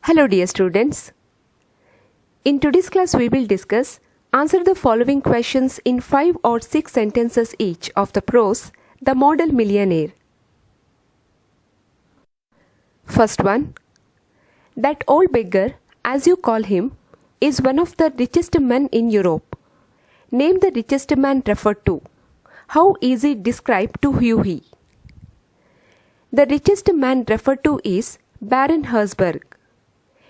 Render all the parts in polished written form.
Hello dear students. In today's class we will discuss answer the following questions in 5 or 6 sentences each of the prose The Model Millionaire. First one. That old beggar, as you call him, is one of the richest men in Europe. Name the richest man referred to. How is he described to Hughie? The richest man referred to is Baron Herzberg.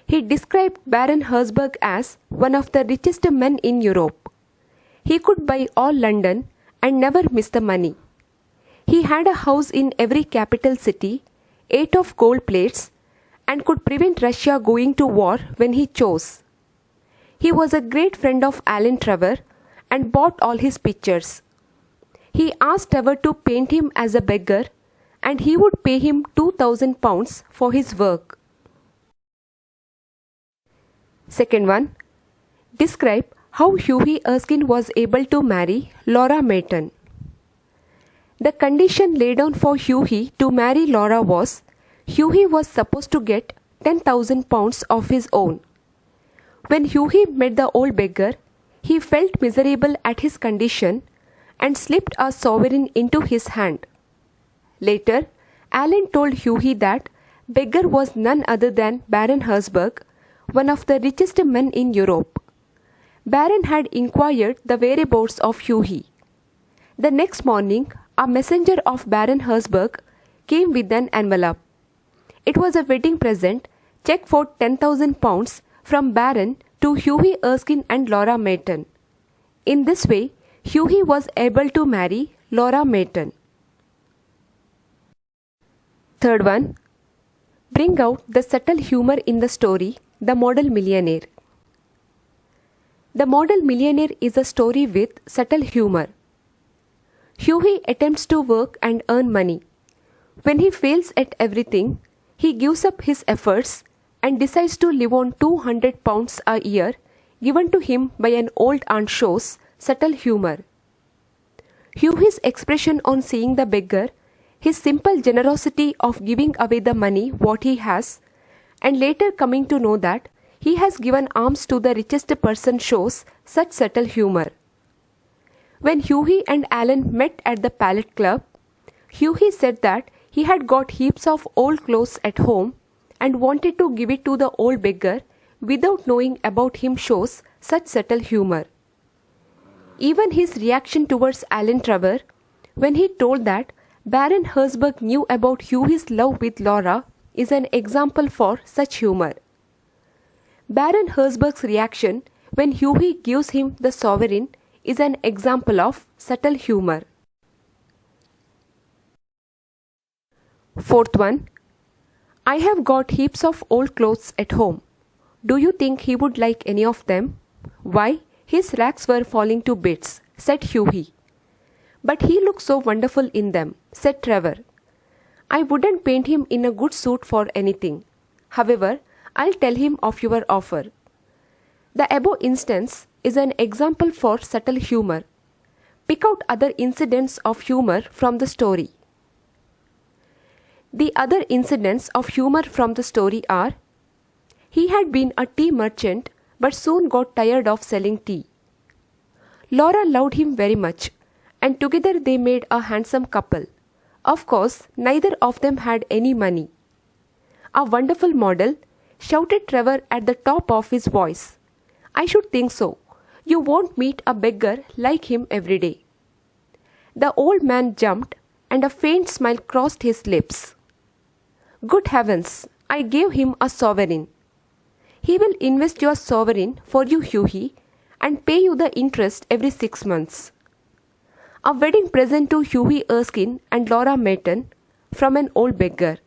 He described Baron Herzberg as one of the richest men in Europe. He could buy all London and never miss the money. He had a house in every capital city, ate of gold plates, and could prevent Russia going to war when he chose. He was a great friend of Alan Trevor and bought all his pictures. He asked Trevor to paint him as a beggar, and he would pay him £2,000 for his work. Second one. Describe how Hughie Erskine was able to marry Laura Mayton. The condition laid down for Hughie to marry Laura was Hughie was supposed to get £10,000 of his own. When Hughie met the old beggar, he felt miserable at his condition and slipped a sovereign into his hand. Later, Alan told Hughie that beggar was none other than Baron Herzberg, one of the richest men in Europe. Baron had inquired the whereabouts of Hughie. The next morning, a messenger of Baron Herzberg came with an envelope. It was a wedding present, check for £10,000 from Baron to Hughie Erskine and Laura Mayton. In this way, Hughie was able to marry Laura Mayton. Third one. Bring out the subtle humor in the story The Model Millionaire. The Model Millionaire is a story with subtle humor. Hughie attempts to work and earn money. When he fails at everything, he gives up his efforts and decides to live on £200 a year given to him by an old aunt shows subtle humor. Hughie's expression on seeing the beggar, his simple generosity of giving away the money what he has, and later coming to know that he has given alms to the richest person shows such subtle humor. When Hughie and Alan met at the Palette Club, Hughie said that he had got heaps of old clothes at home and wanted to give it to the old beggar without knowing about him shows such subtle humor. Even his reaction towards Alan Trevor, when he told that Baron Herzberg knew about Hughie's love with Laura, is an example for such humor. Baron Herzberg's reaction when Hughie gives him the sovereign is an example of subtle humor. Fourth one. I have got heaps of old clothes at home. Do you think he would like any of them? Why, his rags were falling to bits, said Hughie. But he looks so wonderful in them, said Trevor. I wouldn't paint him in a good suit for anything. However, I'll tell him of your offer. The above instance is an example for subtle humor. Pick out other incidents of humor from the story. The other incidents of humor from the story are: he had been a tea merchant but soon got tired of selling tea. Laura loved him very much, and together they made a handsome couple. Of course, neither of them had any money. A wonderful model, shouted Trevor at the top of his voice. I should think so. You won't meet a beggar like him every day. The old man jumped, and a faint smile crossed his lips. Good heavens, I gave him a sovereign. He will invest your sovereign for you, Hughie, and pay you the interest every 6 months. A wedding present to Hughie Erskine and Laura Mayton from an old beggar.